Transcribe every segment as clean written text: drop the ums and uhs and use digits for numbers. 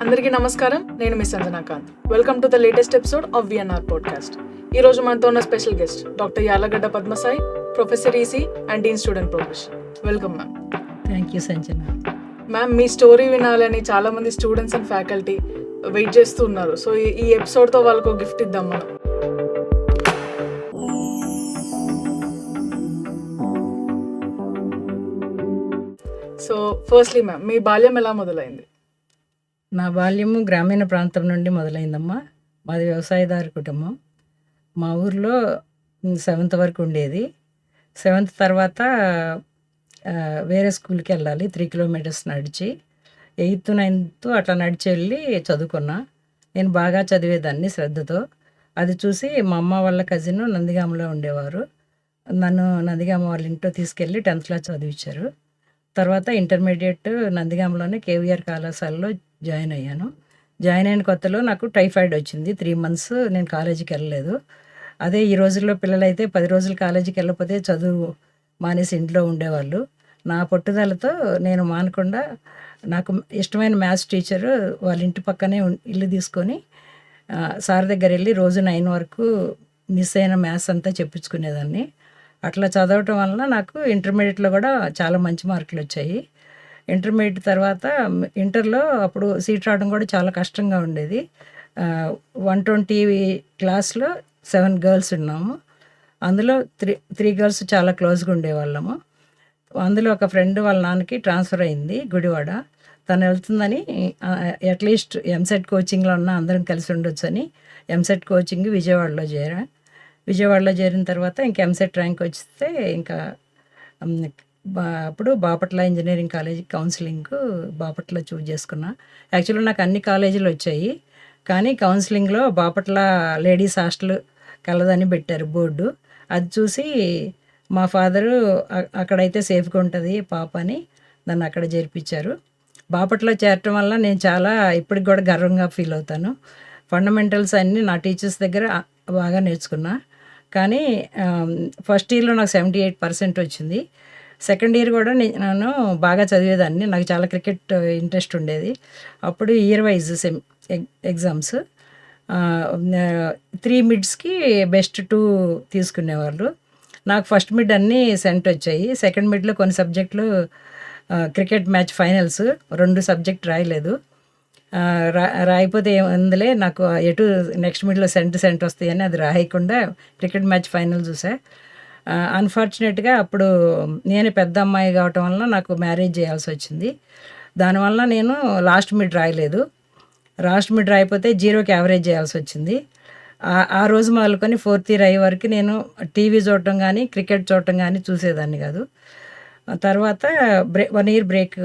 అందరికీ నమస్కారం. నేను miss Sanjanakanth. Welcome to the latest episode of VNR podcast. ఈ రోజు మనతో ఉన్న special guest doctor Yalagadda Padmasai, professor EC and dean student profession. Welcome ma'am. Thank you Sanjana. Ma'am, మీ స్టోరీ వినాలని చాలా మంది స్టూడెంట్స్ అండ్ ఫ్యాకల్టీ వెయిట్ చేస్తూ ఉన్నారు. సో ఈ ఎపిసోడ్తో వాళ్ళకు గిఫ్ట్ ఇద్దాం మనం. సో ఫస్ట్లీ మ్యామ్, మీ బాల్యం ఎలా మొదలైంది? నా బాల్యము గ్రామీణ ప్రాంతం నుండి మొదలైందమ్మా. మాది వ్యవసాయదారు కుటుంబం. మా ఊర్లో 7th వరకు ఉండేది. 7th తర్వాత వేరే స్కూల్కి వెళ్ళాలి, 3 kilometers నడిచి. 8th 9th అట్లా నడిచి వెళ్ళి చదువుకున్నా. నేను బాగా చదివేదాన్ని శ్రద్ధతో. అది చూసి మా అమ్మ వాళ్ళ కజిన్ నందిగామలో ఉండేవారు. నన్ను నందిగామ వాళ్ళ ఇంట్లో తీసుకెళ్ళి 10th క్లాస్ చదివించారు. తర్వాత ఇంటర్మీడియట్ నందిగామలోనే కేవీఆర్ కళాశాలలో జాయిన్ అయ్యాను. జాయిన్ అయిన కొత్తలో నాకు టైఫాయిడ్ వచ్చింది. 3 months నేను కాలేజీకి వెళ్ళలేదు. అదే ఈ రోజుల్లో పిల్లలైతే 10 రోజులు కాలేజీకి వెళ్ళకపోతే చదువు మానేసి ఇంట్లో ఉండేవాళ్ళు. నా పట్టుదలతో నేను మానకుండా, నాకు ఇష్టమైన మ్యాథ్స్ టీచరు వాళ్ళ ఇంటి పక్కనే ఇల్లు తీసుకొని సార్ దగ్గర వెళ్ళి రోజు 9 వరకు మిస్ అయిన మ్యాథ్స్ అంతా చెప్పించుకునేదాన్ని. అట్లా చదవటం వలన నాకు ఇంటర్మీడియట్లో కూడా చాలా మంచి మార్కులు వచ్చాయి. ఇంటర్మీడియట్ తర్వాత ఇంటర్లో అప్పుడు సీట్ రావడం కూడా చాలా కష్టంగా ఉండేది. 120 క్లాస్లో 7 girls ఉన్నాము. అందులో 3 girls చాలా క్లోజ్గా ఉండేవాళ్ళము. అందులో ఒక ఫ్రెండ్ వాళ్ళ నాన్నకి ట్రాన్స్ఫర్ అయింది గుడివాడ. తను వెళ్తుందని అట్లీస్ట్ ఎంసెట్ కోచింగ్లో ఉన్న అందరం కలిసి ఉండొచ్చు అని ఎంసెట్ కోచింగ్ విజయవాడలో చేరిన తర్వాత ఇంకా ఎంసెట్ ర్యాంక్ వస్తే ఇంకా అప్పుడు Bapatla engineering college counselling Bapatla choose చేసుకున్నా. యాక్చువల్గా నాకు అన్ని కాలేజీలు వచ్చాయి, కానీ కౌన్సిలింగ్లో బాపట్ల లేడీస్ హాస్టల్ కలదని పెట్టారు బోర్డు. అది చూసి మా ఫాదరు అక్కడైతే సేఫ్గా ఉంటుంది పాప అని నన్ను అక్కడ చేర్పించారు. బాపట్లో చేరటం వల్ల నేను చాలా ఇప్పటికి కూడా గర్వంగా ఫీల్ అవుతాను. ఫండమెంటల్స్ అన్నీ నా టీచర్స్ దగ్గర బాగా నేర్చుకున్నా. కానీ ఫస్ట్ ఇయర్లో నాకు 78% వచ్చింది. సెకండ్ ఇయర్ కూడా నేను బాగా చదివేదాన్ని. నాకు చాలా క్రికెట్ ఇంట్రెస్ట్ ఉండేది. అప్పుడు ఇయర్ వైజ్ ఎగ్జామ్స్ 3 మిడ్స్కి బెస్ట్ 2 తీసుకునేవాళ్ళు. నాకు ఫస్ట్ మిడ్ అన్నీ సెంట్ వచ్చాయి. సెకండ్ మిడ్లో కొన్ని సబ్జెక్టులు క్రికెట్ మ్యాచ్ ఫైనల్స్ 2 సబ్జెక్ట్ రాయలేదు. రాయిపోతే ఏముందిలే, నాకు ఎటు నెక్స్ట్ మిడ్లో సెంట్ వస్తాయని అది రాయకుండా క్రికెట్ మ్యాచ్ ఫైనల్ చూసా. అన్ఫార్చునేట్గా అప్పుడు నేను పెద్ద అమ్మాయి కావటం వల్ల నాకు మ్యారేజ్ చేయాల్సి వచ్చింది. దానివల్ల నేను లాస్ట్ మిడ్ రాయలేదు. లాస్ట్ మిడ్ రాయిపోతే 0కి యావరేజ్ చేయాల్సి వచ్చింది. ఆ రోజు మొదలుకొని 4th year అయ్యే వరకు నేను టీవీ చూడటం కానీ క్రికెట్ చూడటం కానీ చూసేదాన్ని కాదు. తర్వాత 1 year బ్రేక్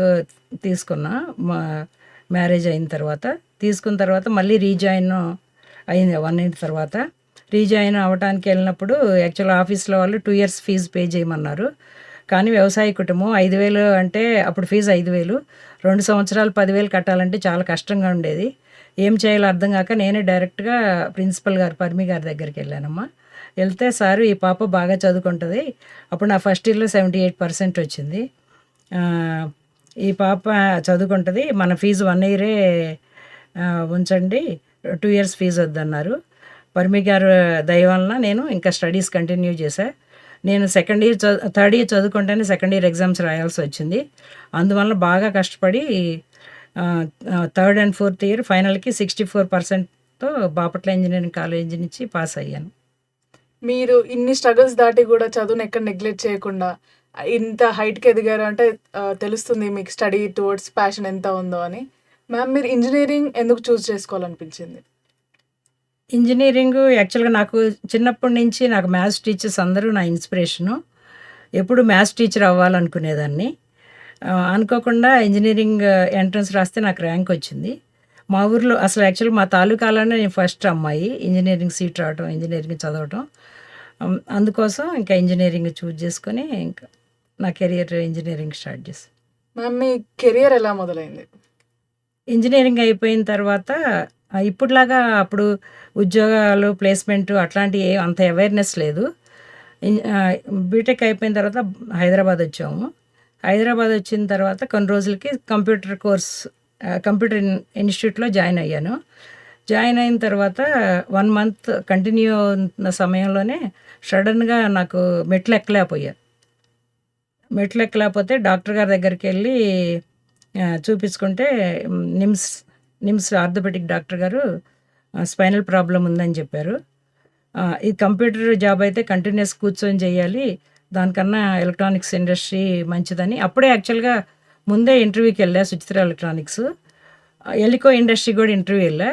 తీసుకున్నా మ్యారేజ్ అయిన తర్వాత. తీసుకున్న తర్వాత మళ్ళీ రీజాయిన్ అయింది 1 year తర్వాత. రీజాయిన్ అవ్వటానికి వెళ్ళినప్పుడు యాక్చువల్గా ఆఫీస్లో వాళ్ళు 2 years ఫీజు పే చేయమన్నారు. కానీ వ్యవసాయ కుటుంబం 5,000 అంటే అప్పుడు ఫీజు 5,000, 2 సంవత్సరాలు 10,000 కట్టాలంటే చాలా కష్టంగా ఉండేది. ఏం చేయాలో అర్థం కాక నేనే డైరెక్ట్గా ప్రిన్సిపల్ గారు పర్మి గారి దగ్గరికి వెళ్ళానమ్మా. వెళ్తే సారు ఈ పాప బాగా చదువుకుంటుంది, అప్పుడు నా ఫస్ట్ ఇయర్లో 78% వచ్చింది, ఈ పాప చదువుకుంటుంది, మన ఫీజు 1 year ఉంచండి, 2 years ఫీజు వద్దన్నారు. పర్మి గారు దయ వలన నేను ఇంకా స్టడీస్ కంటిన్యూ చేశా. నేను థర్డ్ ఇయర్ చదువుకుంటేనే సెకండ్ ఇయర్ ఎగ్జామ్స్ రాయాల్సి వచ్చింది. అందువల్ల బాగా కష్టపడి 3rd and 4th year ఫైనల్కి 64%తో బాపట్ల ఇంజనీరింగ్ కాలేజ్ నుంచి పాస్ అయ్యాను. మీరు ఇన్ని స్ట్రగుల్స్ దాటి కూడా చదువును ఎక్కడ నెగ్లెక్ట్ చేయకుండా ఇంత హైట్కి ఎదిగారు అంటే తెలుస్తుంది మీకు స్టడీ టువర్డ్స్ ప్యాషన్ ఎంత ఉందో అని. మ్యామ్, మీరు ఇంజనీరింగ్ ఎందుకు చూస్ చేసుకోవాలనిపించింది? ఇంజనీరింగ్ యాక్చువల్గా నాకు చిన్నప్పటి నుంచి నాకు మ్యాథ్స్ టీచర్స్ అందరూ నా ఇన్స్పిరేషను. ఎప్పుడు మ్యాథ్స్ టీచర్ అవ్వాలనుకునేదాన్ని. అనుకోకుండా ఇంజనీరింగ్ ఎంట్రన్స్ రాస్తే నాకు ర్యాంక్ వచ్చింది. మా ఊర్లో అసలు యాక్చువల్గా మా తాలూకాలోనే నేను ఫస్ట్ అమ్మాయి ఇంజనీరింగ్ సీట్ రావటం, ఇంజనీరింగ్ చదవటం. అందుకోసం ఇంకా ఇంజనీరింగ్ చూజ్ చేసుకొని ఇంకా నా కెరియర్ ఇంజనీరింగ్ స్టార్ట్ చేశాను. మ్యామ్, మీ కెరియర్ ఎలా మొదలైంది? ఇంజనీరింగ్ అయిపోయిన తర్వాత ఇప్పుడులాగా అప్పుడు ఉద్యోగాలు ప్లేస్మెంట్ అట్లాంటివి అంత అవేర్నెస్ లేదు. బీటెక్ అయిపోయిన తర్వాత హైదరాబాద్ వచ్చాము. హైదరాబాద్ వచ్చిన తర్వాత కొన్ని రోజులకి కంప్యూటర్ కోర్స్ కంప్యూటర్ ఇన్స్టిట్యూట్లో జాయిన్ అయ్యాను. జాయిన్ అయిన తర్వాత 1 మంత్ కంటిన్యూ ఉన్న సమయంలోనే సడన్‌గా నాకు మెట్లెక్కలేకపోతే డాక్టర్ గారి దగ్గరికెళ్ళి చూపించుకుంటే నిమ్స్ ఆర్థోపెడిక్ డాక్టర్ గారు స్పైనల్ ప్రాబ్లమ్ ఉందని చెప్పారు. ఈ కంప్యూటర్ జాబ్ అయితే కంటిన్యూస్ కూర్చొని చేయాలి. దానికన్నా ఎలక్ట్రానిక్స్ ఇండస్ట్రీ మంచిదని అప్పుడే యాక్చువల్‌గా ముందే ఇంటర్వ్యూకి వెళ్ళా సుచిత్ర ఎలక్ట్రానిక్స్. ఎలికో ఇండస్ట్రీ కూడా ఇంటర్వ్యూ వెళ్ళా.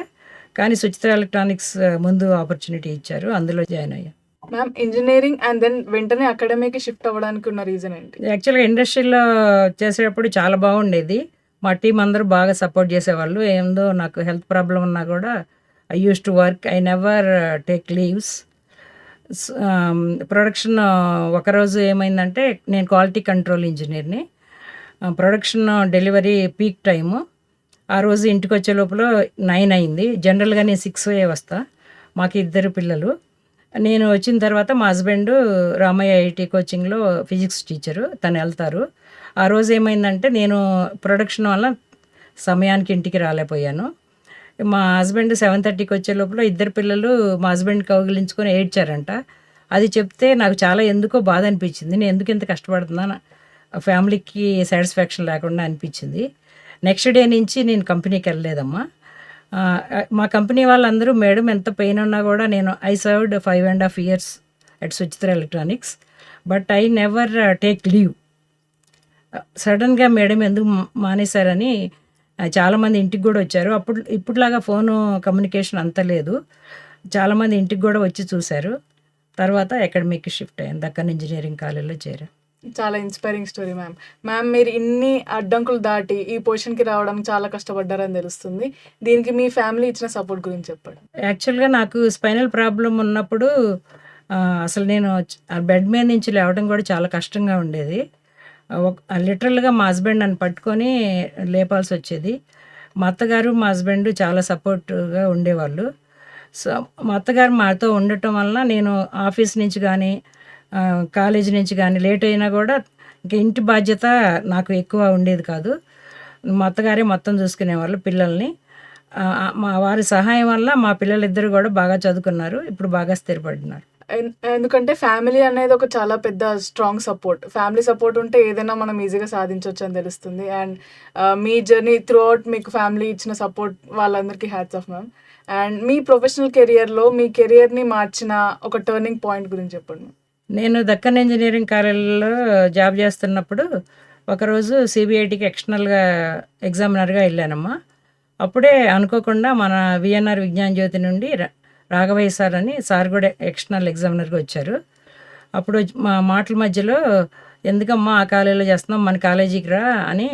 కానీ సుచిత్ర ఎలక్ట్రానిక్స్ ముందు ఆపర్చునిటీ ఇచ్చారు. అందులో జాయిన్ అయ్యా. మ్యామ్ ఇంజినీరింగ్ అండ్ దెన్ వెంటనే అకాడమీకి షిఫ్ట్ అవ్వడానికి ఉన్న రీజన్ ఏంటి? యాక్చువల్‌గా ఇండస్ట్రీలో చేసేటప్పుడు చాలా బాగుండేది. మా టీం అందరూ బాగా సపోర్ట్ చేసేవాళ్ళు. ఏందో నాకు హెల్త్ ప్రాబ్లమ్ ఉన్నా కూడా I used to work. I never take leaves. Production ఒకరోజు ఏమైందంటే నేను క్వాలిటీ కంట్రోల్ ఇంజనీర్‌ని. Production delivery peak time. ఆ రోజు ఇంటికొచ్చే లోపల 9 అయింది. జనరల్‌గా నేను 6 వస్తా. మాకు 2 పిల్లలు. నేను వచ్చిన తర్వాత మా హస్బెండు రామయ్య ఐఐటీ కోచింగ్‌లో ఫిజిక్స్ టీచరు. తను వెళ్తారు. ఆ రోజు ఏమైందంటే నేను ప్రొడక్షన్ వల్ల సమయానికి ఇంటికి రాలేకపోయాను. మా హస్బెండ్ 7:30కి వచ్చే లోపల 2 పిల్లలు మా హస్బెండ్ కౌగిలించుకొని ఏడ్చారంట. అది చెప్తే నాకు చాలా ఎందుకో బాధ అనిపించింది. నేను ఎందుకు ఇంత కష్టపడుతున్నాను, ఫ్యామిలీకి సాటిస్ఫాక్షన్ లేకుండా అనిపించింది. నెక్స్ట్ డే నుంచి నేను కంపెనీకి వెళ్ళలేదమ్మా. మా కంపెనీ వాళ్ళందరూ మేడం ఎంత పెయిన్ ఉన్నా కూడా I served 5.5 years at Suchitra electronics. But I never take leave. సడన్గా మేడం ఎందుకు మానేశారని చాలామంది ఇంటికి కూడా వచ్చారు. ఇప్పుడులాగా ఫోను కమ్యూనికేషన్ అంత లేదు. చాలామంది ఇంటికి కూడా వచ్చి చూశారు. తర్వాత అకాడమీకి షిఫ్ట్ అయ్యాను. దక్కన్ ఇంజనీరింగ్ కాలేజ్లో చేరా. చాలా ఇన్స్పైరింగ్ స్టోరీ మ్యామ్. మ్యామ్ మీరు ఇన్ని అడ్డంకులు దాటి ఈ పొజిషన్‌కి రావడానికి చాలా కష్టపడ్డారని తెలుస్తుంది. దీనికి మీ ఫ్యామిలీ ఇచ్చిన సపోర్ట్ గురించి చెప్పండి. యాక్చువల్‌గా నాకు స్పైనల్ ప్రాబ్లమ్ ఉన్నప్పుడు అసలు నేను బెడ్ మీద నుంచి లేవడం కూడా చాలా కష్టంగా ఉండేది. లిటరల్‌గా మా హస్బెండ్ నన్ను పట్టుకొని లేపాల్సి వచ్చేది. మా అత్తగారు, మా హస్బెండ్ చాలా సపోర్ట్‌గా ఉండేవాళ్ళు. సో, మా అత్తగారు మాతో ఉండటం వలన నేను ఆఫీస్ నుంచి కానీ, కాలేజీ నుంచి కానీ లేట్ అయినా కూడా ఇంక ఇంటి బాధ్యత నాకు ఎక్కువ ఉండేది కాదు. మా అత్తగారే మొత్తం చూసుకునేవాళ్ళు పిల్లల్ని. మా వారి సహాయం వల్ల మా పిల్లలిద్దరూ కూడా బాగా చదువుకున్నారు. ఇప్పుడు బాగా స్థిరపడినారు. ఎందుకంటే ఫ్యామిలీ అనేది ఒక చాలా పెద్ద స్ట్రాంగ్ సపోర్ట్. ఫ్యామిలీ సపోర్ట్ ఉంటే ఏదైనా మనం ఈజీగా సాధించొచ్చు అని తెలుస్తుంది. అండ్ మీ జర్నీ త్రూఅవుట్ మీకు ఫ్యామిలీ ఇచ్చిన సపోర్ట్ వాళ్ళందరికీ hats off ma'am. And me professional కెరియర్‌లో మీ కెరియర్‌ని మార్చిన ఒక టర్నింగ్ పాయింట్ గురించి చెప్పండి. నేను దక్కన్ ఇంజనీరింగ్ కాలేజ్‌లో జాబ్ చేస్తున్నప్పుడు ఒకరోజు సిబిఐటికి ఎక్స్టర్నల్‌గా ఎగ్జామినర్‌గా వెళ్ళానమ్మా. అప్పుడే అనుకోకుండా మన విఎన్ఆర్ విజ్ఞాన జ్యోతి నుండి రాఘవయ్య సార్ అని సార్ కూడా ఎక్స్టర్నల్ ఎగ్జామినర్‌గా వచ్చారు. అప్పుడు మా మాటల మధ్యలో ఎందుకమ్మా ఆ కాలేజీలో చేస్తున్నావు, మన కాలేజీకి రా అని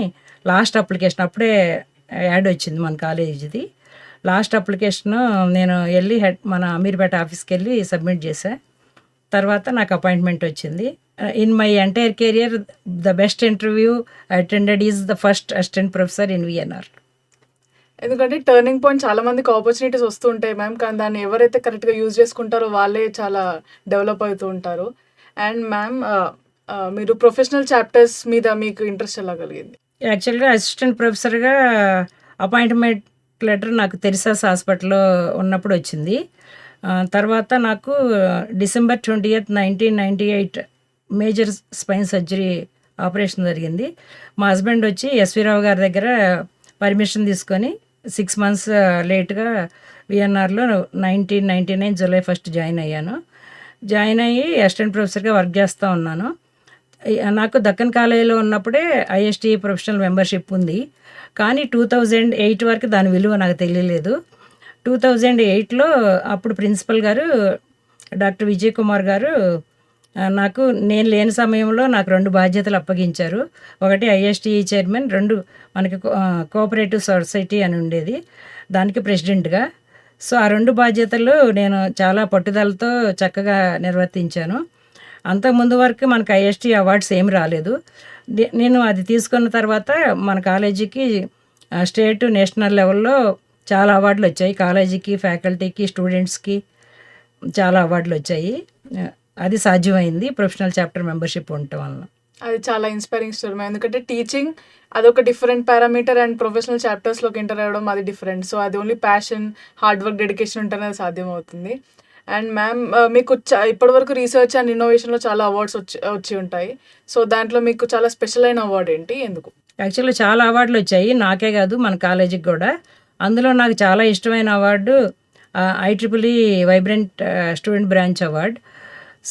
లాస్ట్ అప్లికేషన్ అప్పుడే యాడ్ వచ్చింది మన కాలేజీది. లాస్ట్ అప్లికేషను నేను వెళ్ళి మన అమీర్పేట ఆఫీస్కి వెళ్ళి సబ్మిట్ చేశా. తర్వాత నాకు అపాయింట్మెంట్ వచ్చింది. In my entire career the best interview attended is the first assistant professor in VNR. ఎందుకంటే టర్నింగ్ పాయింట్ చాలా మందికి ఆపర్చునిటీస్ వస్తూ ఉంటాయి మ్యామ్. కానీ దాన్ని ఎవరైతే కరెక్ట్‌గా యూజ్ చేసుకుంటారో వాళ్ళే చాలా డెవలప్ అవుతూ ఉంటారు. అండ్ మ్యామ్ మీరు ప్రొఫెషనల్ చాప్టర్స్ మీద మీకు ఇంట్రెస్ట్ ఎలా కలిగింది? యాక్చువల్‌గా అసిస్టెంట్ ప్రొఫెసర్‌గా అపాయింట్మెంట్ లెటర్ నాకు తెరిసాస్ హాస్పిటల్‌లో ఉన్నప్పుడు వచ్చింది. తర్వాత నాకు December 20th, 1998 major spine surgery operation జరిగింది. మా హస్బెండ్ వచ్చి ఎస్వి రావు గారి దగ్గర పర్మిషన్ తీసుకొని 6 months లేట్‌గా విఎన్ఆర్‌లో 1999 జూలై 1 జాయిన్ అయ్యాను. జాయిన్ అయ్యి అసిస్టెంట్ ప్రొఫెసర్‌గా వర్క్ చేస్తూ ఉన్నాను. నాకు దక్కన్ కాలేజీలో ఉన్నప్పుడే ఐఎస్టీ ప్రొఫెషనల్ మెంబర్షిప్ ఉంది. కానీ 2008 వరకు దాని విలువ నాకు తెలియలేదు. 2008లో అప్పుడు ప్రిన్సిపల్ గారు డాక్టర్ విజయ్ కుమార్ గారు నాకు నేను లేని సమయంలో నాకు 2 బాధ్యతలు అప్పగించారు. ఒకటి ఐఎస్టీఈ చైర్మన్, 2 మనకి కోఆపరేటివ్ సొసైటీ అని ఉండేది, దానికి ప్రెసిడెంట్‌గా. సో, ఆ 2 బాధ్యతలు నేను చాలా పట్టుదలతో చక్కగా నిర్వర్తించాను. అంతకుముందు వరకు మనకు ఐఎస్టీ అవార్డ్స్ ఏమి రాలేదు. నేను అది తీసుకున్న తర్వాత మన కాలేజీకి స్టేట్, నేషనల్ లెవెల్‌లో చాలా అవార్డులు వచ్చాయి. కాలేజీకి, ఫ్యాకల్టీకి, స్టూడెంట్స్‌కి చాలా అవార్డులు వచ్చాయి. అది సాధ్యమైంది ప్రొఫెషనల్ చాప్టర్ మెంబర్షిప్ ఉండటం వలన. అది చాలా ఇన్స్పైరింగ్ స్టోరీ మ్యామ్. ఎందుకంటే టీచింగ్ అదొక డిఫరెంట్ పారామీటర్ అండ్ ప్రొఫెషనల్ చాప్టర్స్‌లోకి ఎంటర్ అవ్వడం అది డిఫరెంట్. సో, అది only passion, hard work, dedication ఉంటేనే అది సాధ్యమవుతుంది. అండ్ మ్యామ్ మీకు ఇప్పటివరకు రీసెర్చ్ అండ్ ఇన్నోవేషన్‌లో చాలా అవార్డ్స్ వచ్చి ఉంటాయి. సో, దాంట్లో మీకు చాలా స్పెషల్ అయిన అవార్డ్ ఏంటి? ఎందుకు? యాక్చువల్‌గా చాలా అవార్డులు వచ్చాయి. నాకే కాదు మన కాలేజీకి కూడా. అందులో నాకు చాలా ఇష్టమైన award IEEE vibrant student branch award.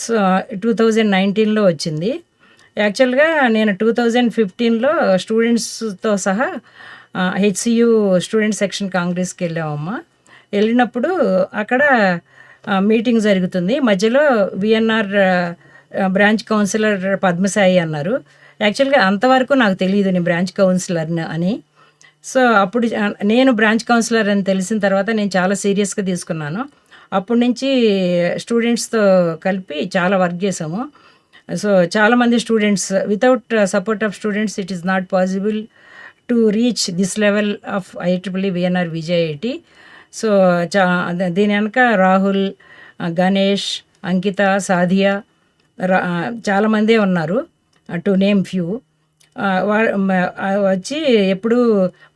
So, 2019లో వచ్చింది. యాక్చువల్‌గా నేను 2015లో స్టూడెంట్స్‌తో సహా HCU స్టూడెంట్ సెక్షన్ కాంగ్రెస్‌కి వెళ్ళామమ్మా. వెళ్ళినప్పుడు అక్కడ మీటింగ్ జరుగుతుంది. మధ్యలో VNR బ్రాంచ్ కౌన్సిలర్ పద్మసాయి అన్నారు. యాక్చువల్‌గా అంతవరకు నాకు తెలీదు నేను బ్రాంచ్ కౌన్సిలర్‌ని అని. సో, అప్పుడు నేను బ్రాంచ్ కౌన్సిలర్ అని తెలిసిన తర్వాత నేను చాలా సీరియస్‌గా తీసుకున్నాను. అప్పటి నుంచి స్టూడెంట్స్‌తో కలిపి చాలా వర్క్ చేసాము. సో, చాలామంది students without support of students it is not possible to reach this level of IEEE VNR VJIT. So, దీని వెనక రాహుల్, గణేష్, అంకిత, సాధియా చాలామందే ఉన్నారు, టు నేమ్ ఫ్యూ. వచ్చి ఎప్పుడు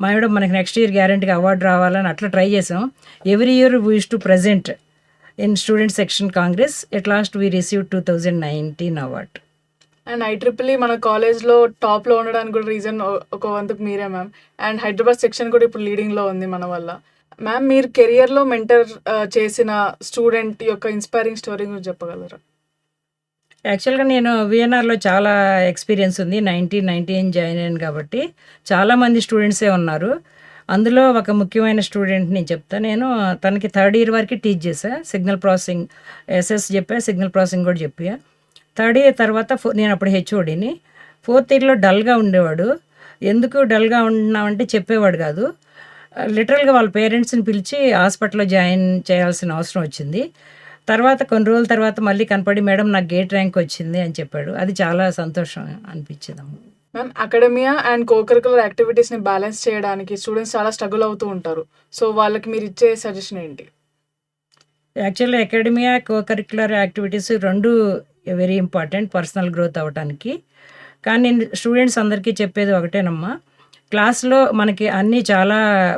మేడం మనకి నెక్స్ట్ ఇయర్ గ్యారంటీగా అవార్డు రావాలని అట్లా ట్రై చేసాం. Every year we use to present in student section Congress. At last we receive 2019 award. And IEEE మన కాలేజ్‌లో టాప్‌లో ఉండడానికి కూడా రీజన్ ఒక వంతుకు మీరే మ్యామ్. అండ్ హైదరాబాద్ సెక్షన్ కూడా ఇప్పుడు లీడింగ్‌లో ఉంది మన వల్ల. మ్యామ్ మీరు కెరియర్‌లో మెంటర్ చేసిన స్టూడెంట్ యొక్క ఇన్స్పైరింగ్ స్టోరీ గురించి చెప్పగలరా? యాక్చువల్‌గా నేను VNRలో చాలా ఎక్స్పీరియన్స్ ఉంది. 1999 జాయిన్ అయ్యాను కాబట్టి చాలామంది స్టూడెంట్సే ఉన్నారు. అందులో ఒక ముఖ్యమైన స్టూడెంట్ నేను చెప్తా. నేను తనకి థర్డ్ ఇయర్ వరకు టీచ్ చేశా. సిగ్నల్ ప్రాసెసింగ్ SS చెప్పా, సిగ్నల్ ప్రాసెసింగ్ కూడా చెప్పా. థర్డ్ ఇయర్ తర్వాత నేను అప్పుడు HODని. ఫోర్త్ ఇయర్లో డల్గా ఉండేవాడు. ఎందుకు డల్గా ఉన్నామంటే చెప్పేవాడు కాదు. లిటరల్గా వాళ్ళ పేరెంట్స్ని పిలిచి హాస్పిటల్లో జాయిన్ చేయాల్సిన అవసరం వచ్చింది. తర్వాత కొన్ని రోజుల తర్వాత మళ్ళీ కనపడి మేడం నాకు గేట్ ర్యాంక్ వచ్చింది అని చెప్పాడు. అది చాలా సంతోషం అనిపించిందమ్మ. మ్యామ్ అకాడమియా అండ్ కోకరికులర్ యాక్టివిటీస్‌ని బ్యాలెన్స్ చేయడానికి స్టూడెంట్స్ చాలా స్ట్రగుల్ అవుతూ ఉంటారు. సో, వాళ్ళకి మీరు ఇచ్చే సజెషన్ ఏంటి? యాక్చువల్‌గా academia, cocurricular activities 2 very important personal growth అవ్వటానికి. కానీ నేను స్టూడెంట్స్ అందరికీ చెప్పేది ఒకటేనమ్మా. క్లాస్‌లో మనకి అన్నీ చాలా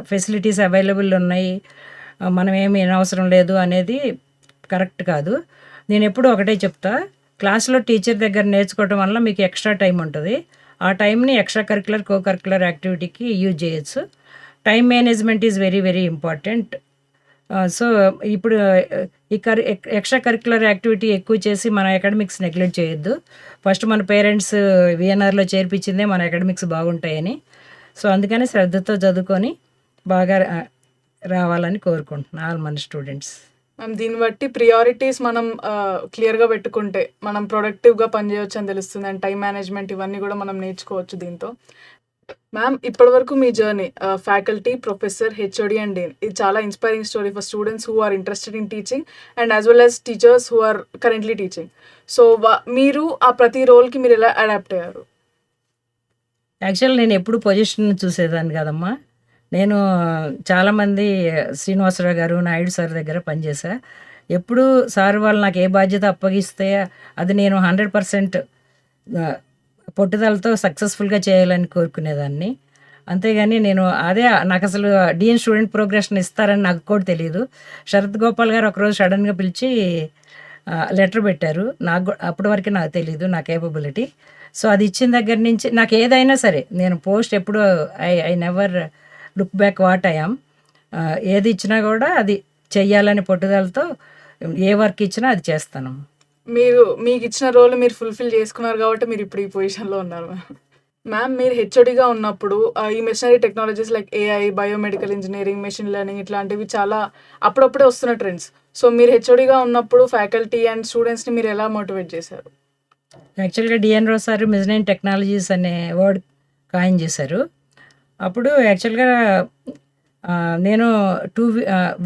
ఫెసిలిటీస్ అవైలబుల్ ఉన్నాయి, మనం ఏమి అనవసరం లేదు అనేది కరెక్ట్ కాదు. నేను ఎప్పుడూ ఒకటే చెప్తా, క్లాస్‌లో టీచర్ దగ్గర నేర్చుకోవటం వల్ల మీకు ఎక్స్ట్రా టైం ఉంటుంది. ఆ టైంని ఎక్స్ట్రా కరిక్యులర్, కోకరిక్యులర్ యాక్టివిటీకి యూజ్ చేయొచ్చు. Time management is very very important. So, ఇప్పుడు ఈ ఎక్స్ట్రా కరిక్యులర్ యాక్టివిటీ ఎక్కువ చేసి మన అకాడమిక్స్ నెగ్లెక్ట్ చేయొద్దు. ఫస్ట్ మన పేరెంట్స్ VNRలో చేర్పించిందే మన అకాడమిక్స్ బాగుంటాయని. సో, అందుకని శ్రద్ధతో చదువుకొని బాగా రావాలని కోరుకుంటున్నాను మన స్టూడెంట్స్. మ్యామ్ దీన్ని బట్టి ప్రియారిటీస్ మనం క్లియర్‌గా పెట్టుకుంటే మనం ప్రొడక్టివ్‌గా పనిచేయొచ్చు అని తెలుస్తుంది. అండ్ టైం మేనేజ్మెంట్ ఇవన్నీ కూడా మనం నేర్చుకోవచ్చు దీంతో. మ్యామ్ ఇప్పటివరకు మీ journey faculty, professor, HOD and dean ఇది చాలా inspiring story for students who are interested in teaching and as well as teachers who are currently teaching. So, మీరు ఆ ప్రతి రోల్‌కి మీరు ఎలా అడాప్ట్ అయ్యారు? యాక్చువల్ నేను ఎప్పుడు పొజిషన్ చూసేదాన్ని కాదమ్మా. నేను చాలామంది శ్రీనివాసరావు గారు, నాయుడు సార్ దగ్గర పనిచేశా. ఎప్పుడు సార్ వాళ్ళు నాకు ఏ బాధ్యత అప్పగిస్తే అది నేను 100% పట్టుదలతో సక్సెస్ఫుల్గా చేయాలని కోరుకునేదాన్ని. అంతేగాని నేను నాకు అసలు డీన్ స్టూడెంట్ ప్రోగ్రెషన్ ఇస్తారని నాకు కూడా తెలియదు. శరత్ గోపాల్ గారు ఒకరోజు సడన్గా పిలిచి లెటర్ పెట్టారు. నాకు అప్పటి వరకు నాకు తెలీదు నా కేపబిలిటీ. సో, అది ఇచ్చిన దగ్గర నుంచి నాకు ఏదైనా సరే నేను పోస్ట్ ఎప్పుడు I never look back what I am. ఏది ఇచ్చినా కూడా అది చెయ్యాలని పట్టుదలతో ఏ వర్క్ ఇచ్చినా అది చేస్తాను. మీకు ఇచ్చిన రోల్ మీరు ఫుల్ఫిల్ చేసుకున్నారు కాబట్టి మీరు ఇప్పుడు ఈ పొజిషన్‌లో ఉన్నారు. మ్యామ్ మీరు HODగా ఉన్నప్పుడు ఈ machinery technologies like AI, biomedical engineering, machine learning ఇట్లాంటివి చాలా అప్పుడప్పుడే వస్తున్న ట్రెండ్స్. సో, మీరు HODగా ఉన్నప్పుడు ఫ్యాకల్టీ అండ్ స్టూడెంట్స్‌ని మీరు ఎలా మోటివేట్ చేశారు? యాక్చువల్‌గా DN రావు సార్ మెజనైన్ టెక్నాలజీస్ అనే వర్డ్ కాయిన్ చేశారు. అప్పుడు యాక్చువల్‌గా నేను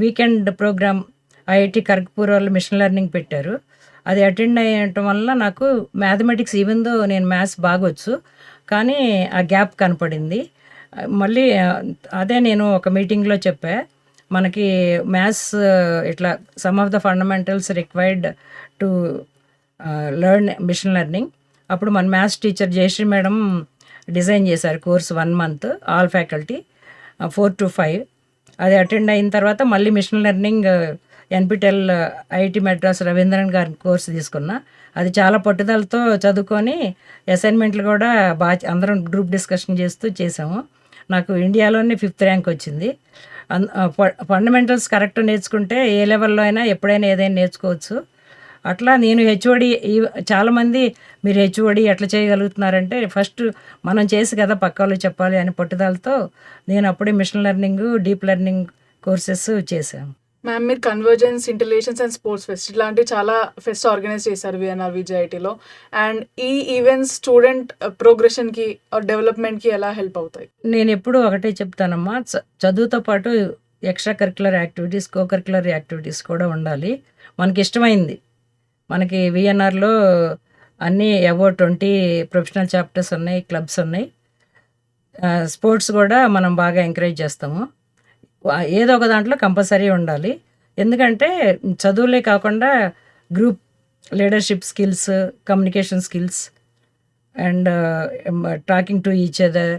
వీకెండ్ ప్రోగ్రామ్ IIT ఖరగ్పూర్ వాళ్ళు మిషన్ లెర్నింగ్ పెట్టారు. అది అటెండ్ అయ్యటం వల్ల నాకు మ్యాథమెటిక్స్ ఈవెన్ దో నేను మ్యాథ్స్ బాగొచ్చు, కానీ ఆ గ్యాప్ కనపడింది. మళ్ళీ అదే నేను ఒక మీటింగ్లో చెప్పా, మనకి మ్యాథ్స్ ఇట్లా some of the fundamentals required to learn machine learning. అప్పుడు మన maths teacher Jayashree madam design చేశారు course 1 month all faculty 4 to 5. అది అటెండ్ అయిన తర్వాత మళ్ళీ machine learning NPTEL IIT Madras Ravindran గారి కోర్సు తీసుకున్నా. అది చాలా పట్టుదలతో చదువుకొని అసైన్మెంట్లు కూడా బాగా అందరం గ్రూప్ డిస్కషన్ చేస్తూ చేసాము. నాకు ఇండియాలోనే 5th ర్యాంక్ వచ్చింది. ఫండమెంటల్స్ కరెక్ట్ నేర్చుకుంటే ఏ లెవెల్లో అయినా ఎప్పుడైనా ఏదైనా నేర్చుకోవచ్చు. అట్లా నేను హెచ్ఓడి చాలామంది మీరు హెచ్ఓడి ఎట్లా చేయగలుగుతున్నారంటే ఫస్ట్ మనం చేసి కదా పక్క వాళ్ళు చెప్పాలి అని పట్టుదలతో నేను అప్పుడే machine learning deep learning courses చేశాను. మ్యామ్ మీరు convergence, intelligence and sports fest ఇట్లాంటి చాలా ఫెస్ట్ ఆర్గనైజ్ చేశారు విఎన్ఆర్ విజేఐటీలో. అండ్ ఈ ఈవెంట్స్ స్టూడెంట్ ప్రోగ్రెషన్కి డెవలప్మెంట్కి ఎలా హెల్ప్ అవుతాయి? నేను ఎప్పుడూ ఒకటే చెప్తానమ్మా, చదువుతో పాటు extra curricular activities, co curricular activities కూడా ఉండాలి. మనకి ఇష్టమైంది, మనకి విఎన్ఆర్లో అన్నీ అబౌట్ 20 ప్రొఫెషనల్ చాప్టర్స్ ఉన్నాయి, క్లబ్స్ ఉన్నాయి. స్పోర్ట్స్ కూడా మనం బాగా ఎంకరేజ్ చేస్తాము. ఏదో ఒక దాంట్లో కంపల్సరీ ఉండాలి. ఎందుకంటే చదువులే కాకుండా group leadership skills, communication skills and talking to each other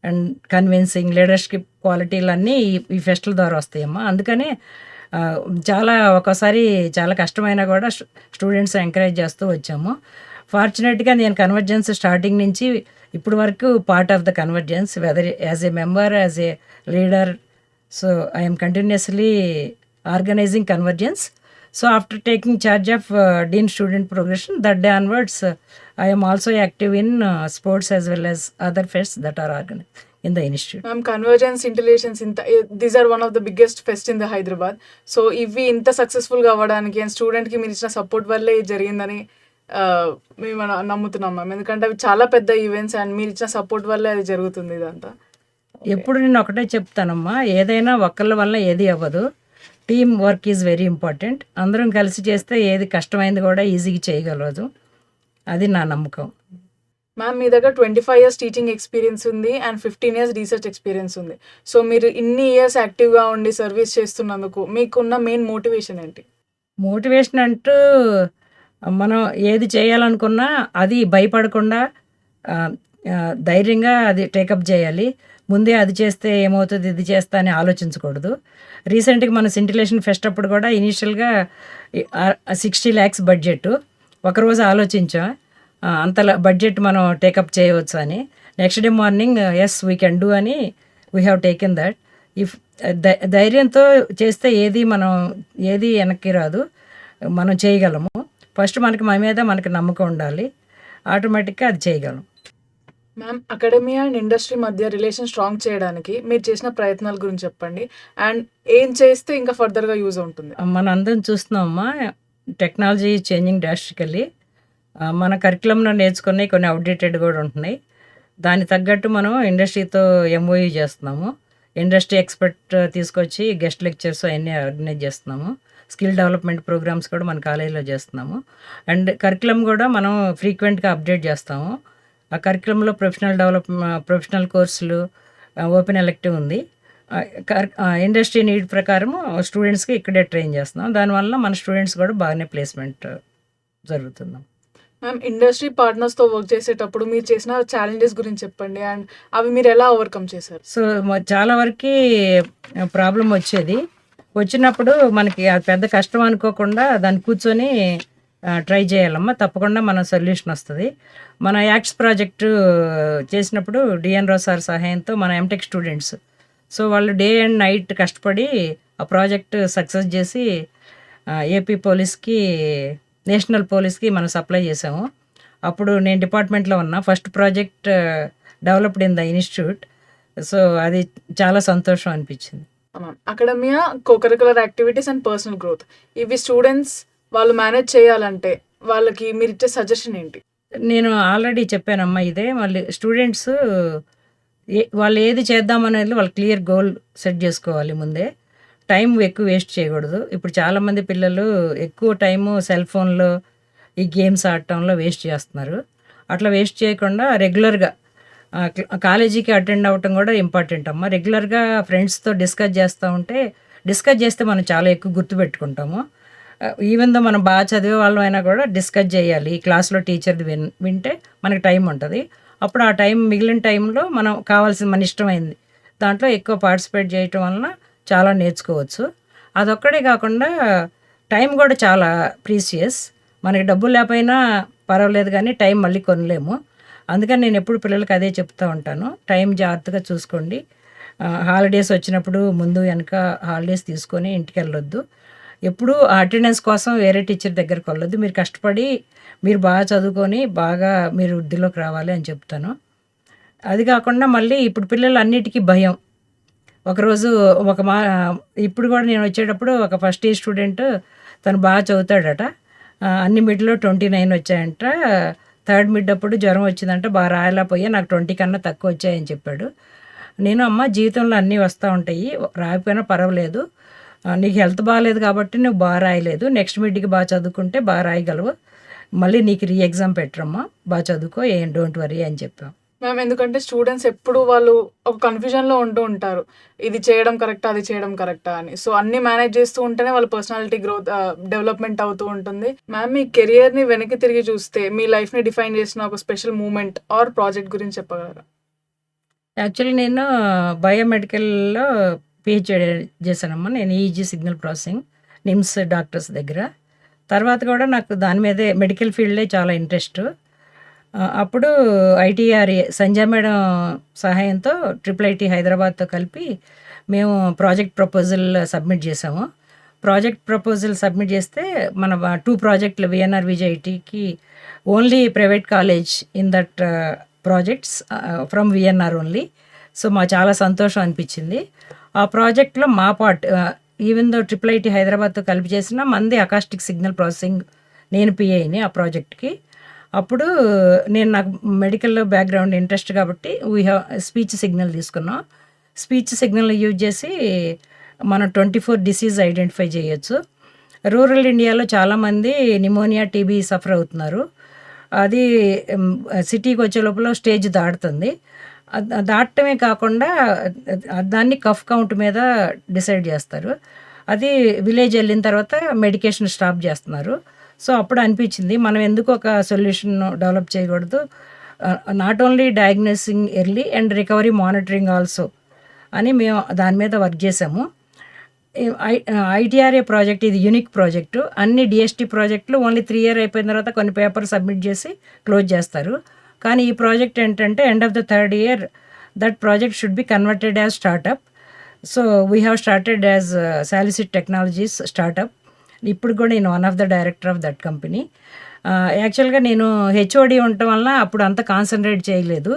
and convincing leadership క్వాలిటీలన్నీ ఈ ఫెస్టివల్ ద్వారా వస్తాయమ్మా. అందుకనే చాలా ఒక్కోసారి చాలా కష్టమైనా కూడా స్టూడెంట్స్ ఎంకరేజ్ చేస్తూ వచ్చాము. ఫార్చునేట్గా నేను కన్వర్జెన్స్ స్టార్టింగ్ నుంచి ఇప్పుడు వరకు part of the convergence, whether as a member, as a leader. So I'm continuously organizing convergence. So after taking charge of Dean Student Progression, that day onwards, I am also active in sports as well as other fests that are organized in the institute. Ma'am convergence, intelligence these are one of the biggest fest in the Hyderabad. So ఇవి ఇంత సక్సెస్ఫుల్గా అవ్వడానికి and స్టూడెంట్కి మీరు ఇచ్చిన support వల్లే ఇది జరిగిందని మేము నమ్ముతున్నాం మ్యామ్. ఎందుకంటే అవి చాలా పెద్ద ఈవెంట్స్ అండ్ మీరు ఇచ్చిన సపోర్ట్ వల్లే అది జరుగుతుంది ఇదంతా. ఎప్పుడు నేను ఒకటే చెప్తానమ్మా, ఏదైనా ఒక్కళ్ళ వల్ల ఏది అవ్వదు. Team work is very important. అందరం కలిసి చేస్తే ఏది కష్టమైంది కూడా ఈజీగా చేయగలదు. అది నా నమ్మకం. మ్యామ్ మీ దగ్గర 25 years టీచింగ్ ఎక్స్పీరియన్స్ ఉంది అండ్ 15 years రీసెర్చ్ ఎక్స్పీరియన్స్ ఉంది. సో మీరు ఇన్ని ఇయర్స్ యాక్టివ్గా ఉండి సర్వీస్ చేస్తున్నందుకు మీకున్న మెయిన్ మోటివేషన్ ఏంటి? మోటివేషన్ అంటూ మనం ఏది చేయాలనుకున్నా అది భయపడకుండా ధైర్యంగా అది టేకప్ చేయాలి. ముందే అది చేస్తే ఏమవుతుంది, ఇది చేస్తా అని ఆలోచించకూడదు. రీసెంట్గా మన సింటిలేషన్ ఫెస్ట్ అప్పుడు కూడా ఇనీషియల్గా 60 lakhs బడ్జెట్. ఒకరోజు ఆలోచించాం అంత బడ్జెట్ మనం టేకప్ చేయవచ్చు అని. Next day morning as we can do అని we have taken that. If ధైర్యంతో చేస్తే ఏది వెనక్కి రాదు, మనం చేయగలము. ఫస్ట్ మనకి మన మీద మనకి నమ్మకం ఉండాలి, ఆటోమేటిక్గా అది చేయగలం. మ్యామ్ అకాడమీ అండ్ ఇండస్ట్రీ మధ్య రిలేషన్ స్ట్రాంగ్ చేయడానికి మీరు చేసిన ప్రయత్నాల గురించి చెప్పండి. అండ్ ఏం చేస్తే ఇంకా ఫర్దర్గా యూజ్ ఉంటుంది? మన అందరం చూస్తున్నామమ్మా, టెక్నాలజీ చేంజింగ్ డ్రాస్టికల్లీ. మన కరికులంలో నేర్చుకునే కొన్ని అవుట్డేటెడ్ కూడా ఉంటున్నాయి. దానికి తగ్గట్టు మనం ఇండస్ట్రీతో ఎంఓయూ చేస్తున్నాము. ఇండస్ట్రీ ఎక్స్పర్ట్ తీసుకొచ్చి గెస్ట్ లెక్చర్స్ అవన్నీ ఆర్గనైజ్ చేస్తున్నాము. స్కిల్ డెవలప్మెంట్ ప్రోగ్రామ్స్ కూడా మన కాలేజీలో చేస్తున్నాము. అండ్ కరికులం కూడా మనం ఫ్రీక్వెంట్గా అప్డేట్ చేస్తాము. ఆ కరికులంలో ప్రొఫెషనల్ కోర్సులు, ఓపెన్ ఎలెక్టివ్ ఉంది. ఇండస్ట్రీ నీడ్ ప్రకారం స్టూడెంట్స్కి ఇక్కడే ట్రైన్ చేస్తున్నాం. దానివల్ల మన స్టూడెంట్స్ కూడా బాగానే ప్లేస్మెంట్ జరుగుతుంది. మ్యామ్ ఇండస్ట్రీ పార్ట్నర్స్తో వర్క్ చేసేటప్పుడు మీరు చేసిన ఛాలెంజెస్ గురించి చెప్పండి అండ్ అవి మీరు ఎలా ఓవర్కమ్ చేశారు? సో చాలా వరకు ప్రాబ్లం వచ్చినప్పుడు మనకి అది పెద్ద కష్టం అనుకోకుండా దాన్ని కూర్చొని ట్రై చేయాలమ్మా. తప్పకుండా మన సొల్యూషన్ వస్తుంది. మన యాక్ట్స్ ప్రాజెక్టు చేసినప్పుడు డిఎన్ రావు సార్ సహాయంతో మన ఎంటెక్ స్టూడెంట్స్, సో వాళ్ళు డే అండ్ నైట్ కష్టపడి ఆ ప్రాజెక్ట్ సక్సెస్ చేసి ఏపీ పోలీస్కి, నేషనల్ పోలీస్కి మనం సప్లై చేసాము. అప్పుడు నేను డిపార్ట్మెంట్లో ఉన్నా. First project developed in the institute. So అది చాలా సంతోషం అనిపించింది. Academia, co-curricular activities and personal growth, ఇవి స్టూడెంట్స్ వాళ్ళు మేనేజ్ చేయాలంటే వాళ్ళకి మీరు ఇచ్చే సజెషన్ ఏంటి? నేను ఆల్రెడీ చెప్పానమ్మా ఇదే. మళ్ళీ స్టూడెంట్స్ వాళ్ళు ఏది చేద్దామనేది వాళ్ళు క్లియర్ గోల్ సెట్ చేసుకోవాలి ముందే. టైం ఎక్కువ వేస్ట్ చేయకూడదు. ఇప్పుడు చాలామంది పిల్లలు ఎక్కువ టైము సెల్ ఫోన్లో ఈ గేమ్స్ ఆడటంలో వేస్ట్ చేస్తున్నారు. అట్లా వేస్ట్ చేయకుండా రెగ్యులర్గా కాలేజీకి అటెండ్ అవ్వటం కూడా ఇంపార్టెంట్ అమ్మ. రెగ్యులర్గా ఫ్రెండ్స్తో డిస్కస్ చేస్తూ ఉంటే, డిస్కస్ చేస్తే మనం చాలా ఎక్కువ గుర్తుపెట్టుకుంటాము. ఈవెన్ దో మనం బాగా చదివే వాళ్ళం అయినా కూడా డిస్కస్ చేయాలి. ఈ క్లాస్లో టీచర్ది వింటే మనకి టైం ఉంటుంది. అప్పుడు ఆ టైం మిగిలిన టైంలో మనం కావాల్సిన మన ఇష్టమైంది దాంట్లో ఎక్కువ పార్టిసిపేట్ చేయటం వలన చాలా నేర్చుకోవచ్చు. అదొక్కడే కాకుండా టైం కూడా చాలా ప్రీసియస్. మనకి డబ్బులు లేకపోయినా పర్వాలేదు కానీ టైం మళ్ళీ కొనలేము. అందుకని నేను ఎప్పుడు పిల్లలకి అదే చెప్తూ ఉంటాను, టైం జాగ్రత్తగా చూసుకోండి. హాలిడేస్ వచ్చినప్పుడు ముందు వెనక హాలిడేస్ తీసుకొని ఇంటికి వెళ్ళొద్దు. ఎప్పుడు అటెండెన్స్ కోసం వేరే టీచర్ దగ్గరికి వెళ్ళొద్దు. మీరు కష్టపడి మీరు బాగా చదువుకొని బాగా మీరు వృద్ధిలోకి రావాలి అని చెప్తాను. అది కాకుండా మళ్ళీ ఇప్పుడు పిల్లలు అన్నిటికీ భయం. ఒకరోజు ఇప్పుడు కూడా నేను వచ్చేటప్పుడు ఒక ఫస్ట్ ఇయర్ స్టూడెంట్, తను బాగా చదువుతాడట, అన్ని మిడ్లో 29 వచ్చాయంట. థర్డ్ మిడ్ అప్పుడు జ్వరం వచ్చిందంట, బాగా రాయలేకపోయా, నాకు 20 కన్నా తక్కువ వచ్చాయని చెప్పాడు. నేను అమ్మ జీవితంలో అన్నీ వస్తూ ఉంటాయి, రాకపోయినా పర్వాలేదు, నీకు హెల్త్ బాగాలేదు కాబట్టి నువ్వు బాగా రాయలేదు, నెక్స్ట్ మిడ్కి బాగా చదువుకుంటే బాగా రాయగలవు, మళ్ళీ నీకు రీ ఎగ్జామ్ పెట్టరమ్మా, బాగా చదువుకో, ఏం డోంట్ వరీ అని చెప్పాం. మ్యామ్ ఎందుకంటే స్టూడెంట్స్ ఎప్పుడు వాళ్ళు ఒక కన్ఫ్యూజన్లో ఉంటూ ఉంటారు, ఇది చేయడం కరెక్టా అది చేయడం కరెక్టా అని. సో అన్ని మేనేజ్ చేస్తూ ఉంటేనే వాళ్ళ పర్సనాలిటీ గ్రోత్ డెవలప్మెంట్ అవుతూ ఉంటుంది. మ్యామ్ మీ కెరియర్ని వెనక్కి తిరిగి చూస్తే మీ లైఫ్ని డిఫైన్ చేసిన ఒక స్పెషల్ మూమెంట్ ఆర్ ప్రాజెక్ట్ గురించి చెప్పగలరా? యాక్చువల్లీ నేను బయోమెడికల్లో పిహెచ్డి చేశానమ్మా. నేను easy signal processing NIMS doctors దగ్గర. తర్వాత కూడా నాకు దాని మీదే మెడికల్ ఫీల్డే చాలా ఇంట్రెస్ట్. అప్పుడు ఐటీఆర్ఏ సంజయ్ మేడం సహాయంతో IIIT హైదరాబాద్తో కలిపి మేము ప్రాజెక్ట్ ప్రపోజల్ సబ్మిట్ చేసాము. ప్రాజెక్ట్ ప్రపోజల్ సబ్మిట్ చేస్తే మన 2 ప్రాజెక్టులు విఎన్ఆర్ విజైటీకి only private college in that projects from VNR only. So మా చాలా సంతోషం అనిపించింది. ఆ ప్రాజెక్ట్లో మా పార్ట్ ఈవెన్ దో IIIT హైదరాబాద్తో కలిపి చేసిన మంది అకాస్టిక్ సిగ్నల్ ప్రాసెసింగ్, నేను పిఐని ఆ ప్రాజెక్ట్కి. అప్పుడు నాకు మెడికల్ బ్యాక్గ్రౌండ్ ఇంట్రెస్ట్ కాబట్టి స్పీచ్ సిగ్నల్ తీసుకున్నాం. స్పీచ్ సిగ్నల్ యూజ్ చేసి మనం 24 డిసీజ్ ఐడెంటిఫై చేయొచ్చు. రూరల్ ఇండియాలో చాలామంది నిమోనియా, టీబీ సఫర్ అవుతున్నారు. అది సిటీకి వచ్చే లోపల స్టేజ్ దాటుతుంది. దాటమే కాకుండా దాన్ని కఫ్ కౌంట్ మీద డిసైడ్ చేస్తారు. అది విలేజ్ వెళ్ళిన తర్వాత మెడికేషన్ స్టాప్ చేస్తున్నారు. సో అప్పుడు అనిపించింది మనం ఎందుకు ఒక సొల్యూషన్ డెవలప్ చేయకూడదు, not only diagnosing early and recovery monitoring also అని మేము దాని మీద వర్క్ చేసాము. ఐటీఆర్ఏ ప్రాజెక్ట్ ఇది యూనిక్ ప్రాజెక్టు. అన్ని డిఎస్టీ ప్రాజెక్టులు ఓన్లీ 3 year అయిపోయిన తర్వాత కొన్ని పేపర్ సబ్మిట్ చేసి క్లోజ్ చేస్తారు. కానీ ఈ ప్రాజెక్ట్ ఏంటంటే end of the 3rd year that project should be converted as startup. So we have started as solicit technologies startup. ఇప్పుడు కూడా నేను one of the director of that company. యాక్చువల్గా నేను హెచ్ఓడి ఉండటం వల్ల అప్పుడు అంత కాన్సన్ట్రేట్ చేయలేదు.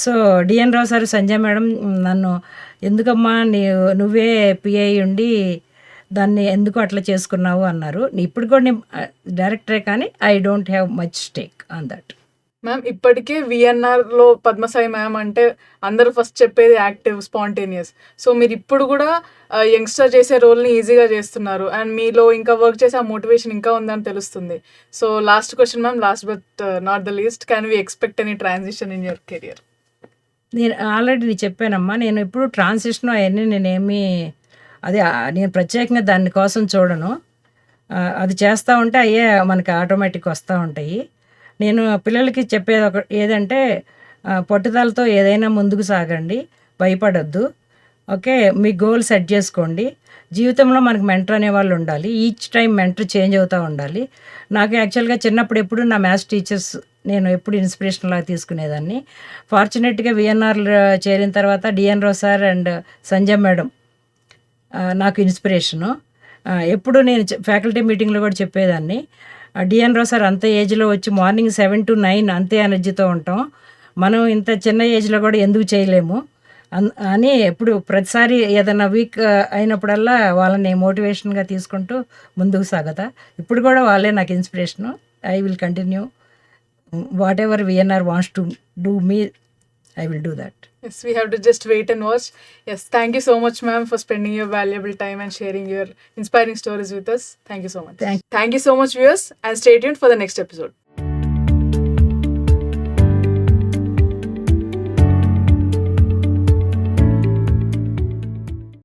సో డిఎన్ రావు సార్, సంజయ్ మేడం నన్ను ఎందుకమ్మా నువ్వే పిఐ ఉండి దాన్ని ఎందుకు అట్లా చేసుకున్నావు అన్నారు. ఇప్పుడు కూడా నేను డైరెక్టరే కానీ I don't have much stake on that. Ma'am ఇప్పటికే విఎన్ఆర్లో పద్మసాయి మ్యామ్ అంటే అందరూ ఫస్ట్ చెప్పేది యాక్టివ్, స్పాంటేనియస్. సో మీరు ఇప్పుడు కూడా యంగ్స్టర్ చేసే రోల్ని ఈజీగా చేస్తున్నారు అండ్ మీలో ఇంకా వర్క్ చేసే ఆ మోటివేషన్ ఇంకా ఉందని తెలుస్తుంది. So last question ma'am, last but not the least, can we expect any transition in your career? నేను ఆల్రెడీ చెప్పానమ్మా, నేను ఇప్పుడు ట్రాన్సిషన్ అవన్నీ నేను ప్రత్యేకంగా దానికోసం చూడను. అది చేస్తూ ఉంటే అయ్యే మనకి ఆటోమేటిక్ వస్తూ ఉంటాయి. నేను పిల్లలకి చెప్పేది ఏదంటే పట్టుదలతో ఏదైనా ముందుకు సాగండి, భయపడొద్దు. ఓకే, మీ గోల్ సెట్ చేసుకోండి. జీవితంలో మనకు మెంటర్ అనేవాళ్ళు ఉండాలి. ఈచ్ టైం మెంటర్ చేంజ్ అవుతూ ఉండాలి. నాకు యాక్చువల్గా చిన్నప్పుడు ఎప్పుడు నా మ్యాథ్స్ టీచర్స్ నేను ఎప్పుడు ఇన్స్పిరేషన్ లాగా తీసుకునేదాన్ని. ఫార్చునేట్గా విఎన్ఆర్ చేరిన తర్వాత డిఎన్ రావు సార్ అండ్ సంజయ్ మేడం నాకు ఇన్స్పిరేషను. ఎప్పుడు నేను ఫ్యాకల్టీ మీటింగ్లో కూడా చెప్పేదాన్ని, డిఎన్ రావు సార్ అంత ఏజ్లో వచ్చి మార్నింగ్ 7 to 9 అంతే ఎనర్జీతో ఉంటాం, మనం ఇంత చిన్న ఏజ్లో కూడా ఎందుకు చేయలేము అని ఎప్పుడు ప్రతిసారి ఏదైనా వీక్ అయినప్పుడల్లా వాళ్ళని మోటివేషన్గా తీసుకుంటూ ముందుకు సాగతా. ఇప్పుడు కూడా వాళ్ళే నాకు inspiration. I will continue what ever VNR wants to do me, I will do that. Yes, we have to just wait and watch. Yes, thank you so much, ma'am, for spending your valuable time and sharing your inspiring stories with us. Thank you so much. Thank you so much, viewers, and stay tuned for the next episode.